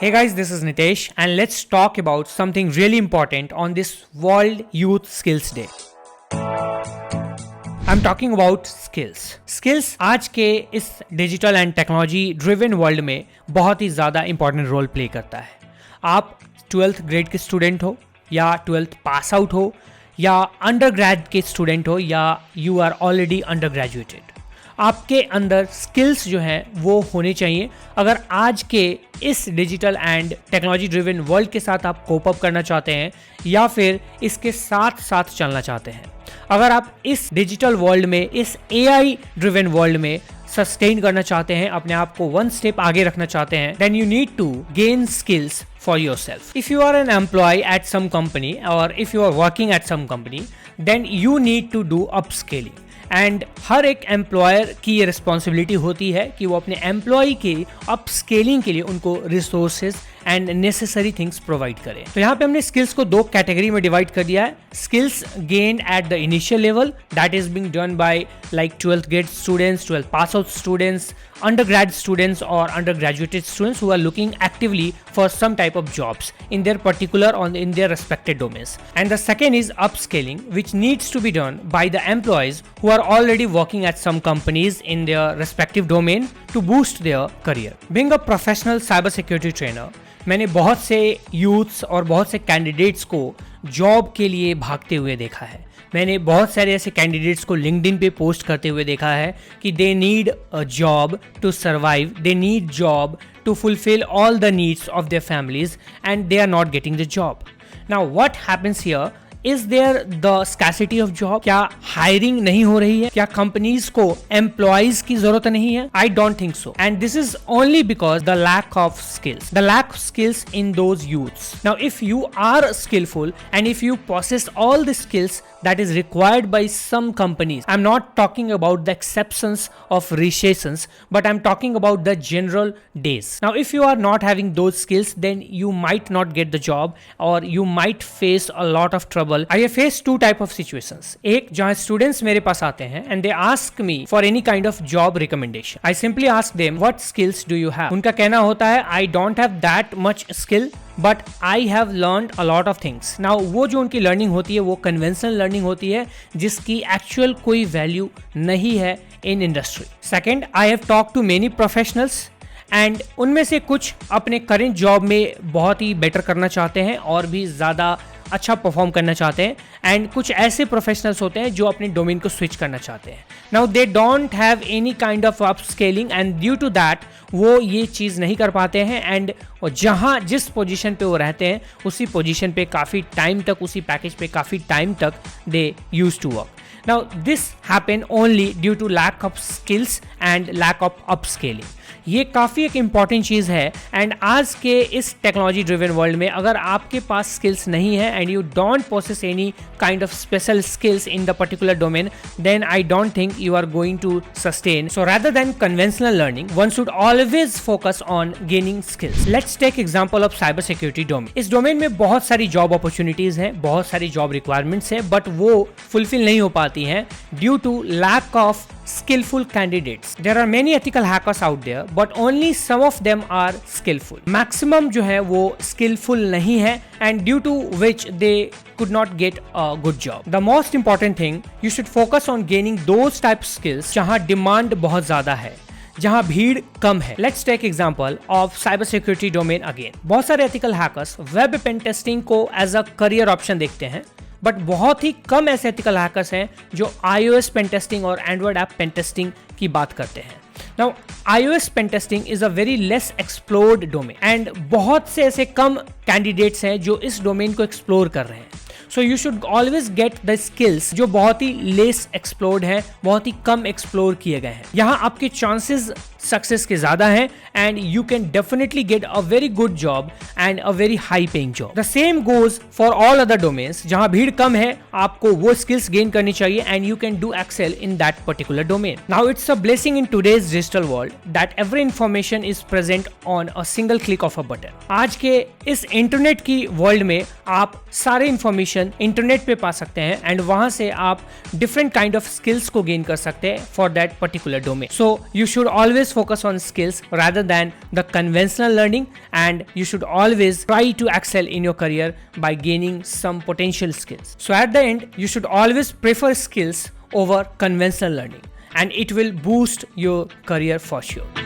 Hey guys, this is Nitesh and let's talk about something really important on this World Youth Skills Day. I'm talking about skills. Skills आज के इस digital and technology driven world में बहुत ही ज़्यादा important role play करता है. आप 12th grade के स्टूडेंट हो या 12th पास आउट हो या अंडर ग्रेड के स्टूडेंट हो या you are already under graduated, आपके अंदर स्किल्स जो हैं वो होने चाहिए अगर आज के इस digital and technology driven world के साथ आप कोप अप करना चाहते हैं या फिर इसके साथ साथ चलना चाहते हैं. अगर आप इस डिजिटल वर्ल्ड में, इस AI ड्रिवन वर्ल्ड में सस्टेन करना चाहते हैं, अपने आप को वन स्टेप आगे रखना चाहते हैं, then you need to gain skills for yourself. If you are an employee at some company or if you are working at some company, then you need to do upscaling. And हर एक employer की ये responsibility होती है कि वो अपने employ के अपस्केलिंग के लिए उनको resources and necessary things provide करें. तो यहाँ पे हमने स्किल्स को दो कैटेगरी में डिवाइड कर दिया है. Skills gained at the initial level, that is being done by like 12th grade students, 12th pass out students, undergrad students or undergraduate students who are looking actively for some type of jobs in their particular or in their respected domains. And the second is upscaling, which needs to be done by the employees who are already working at some companies in their respective domain to boost their career. Being a professional cybersecurity trainer, मैंने बहुत से youths और बहुत से candidates को job के लिए भागते हुए देखा है. मैंने बहुत सारे ऐसे कैंडिडेट्स को लिंक्डइन पे पोस्ट करते हुए देखा है कि they need a job to survive, they need job to fulfil all the needs of their families and they are not getting the job. Now what happens here, is there the scarcity of job? क्या hiring नहीं हो रही है? क्या companies को employees की जरूरत नहीं है? I don't think so. And this is only because the lack of skills, the lack of skills in those youths. Now if you are skillful and if you possess all the skills that is required by some companies, I'm not talking about the exceptions of recessions, but I'm talking about the general days. Now if you are not having those skills, then you might not get the job or you might face a lot of trouble. I have faced two type of situations. एक जहाँ students मेरे पास आते हैं and they ask me for any kind of job recommendation. I simply ask them, what skills do you have? उनका कहना होता है, I don't have that much skill, but I have learned a lot of things. Now वो जो उनकी learning होती है वो कन्वेंशनल लर्निंग होती है जिसकी एक्चुअल कोई वैल्यू नहीं है in industry. Second, I have talk to many professionals and उनमें से कुछ अपने करेंट जॉब में बहुत ही बेटर करना चाहते हैं और भी ज़्यादा अच्छा परफॉर्म करना चाहते हैं, एंड कुछ ऐसे प्रोफेशनल्स होते हैं जो अपने डोमेन को स्विच करना चाहते हैं. Now they don't have any kind of upscaling and due to that वो ये चीज़ नहीं कर पाते हैं एंड जहाँ जिस पोजीशन पे वो रहते हैं उसी पोजीशन पे काफ़ी टाइम तक, उसी पैकेज पे काफ़ी टाइम तक they used to work. Now this happen only due to lack of skills and lack of upscaling. ये काफ़ी एक इम्पॉर्टेंट चीज़ है एंड आज के इस टेक्नोलॉजी ड्रिवन वर्ल्ड में अगर आपके पास स्किल्स नहीं है and you don't possess any kind of special skills in the particular domain, then I don't think you are going to sustain. So rather than conventional learning, one should always focus on gaining skills. Let's take example of cyber security domain. इस domain में बहुत सारी job opportunities हैं, बहुत सारी job requirements हैं, but वो fulfil नहीं हो पाती हैं due to lack of skillful candidates. There are many ethical hackers out there, but only some of them are skillful. Maximum जो है वो skillful नहीं है and due to which they could not get a good job. The most important thing, you should focus on gaining those type of skills जहाँ demand बहुत ज़्यादा है, जहाँ भीड़ कम है. Let's take example of cyber security domain again. बहुत सारे ethical hackers web pen testing को as a career option देखते हैं, बट बहुत ही कम ऐसे एथिकल हैकर्स हैं जो iOS पेन टेस्टिंग और एंड्रॉयड ऐप पेन टेस्टिंग की बात करते हैं. Now iOS pen testing is a very less explored domain and बहुत से ऐसे कम कैंडिडेट्स हैं जो इस डोमेन को एक्सप्लोर कर रहे हैं. So you should always get the skills जो बहुत ही लेस एक्सप्लोर्ड हैं, बहुत ही कम एक्सप्लोर किए गए हैं. यहाँ आपके चांसेस सक्सेस के ज्यादा हैं and you can definitely get a very good job and a very high paying job. The same goes for all other domains. जहां भीड़ कम है आपको वो स्किल्स गेन करनी चाहिए and you can do excel in that particular domain. Now it's a blessing in today's digital world that every information is present on a single click of a button. आज के इस internet की world में आप सारे information internet पे पा सकते हैं एंड वहां से आप डिफरेंट काइंड ऑफ स्किल्स को गेन कर सकते हैं for that particular domain. So you should always always focus on skills rather than the conventional learning, and you should always try to excel in your career by gaining some potential skills. So at the end, you should always prefer skills over conventional learning, and it will boost your career for sure.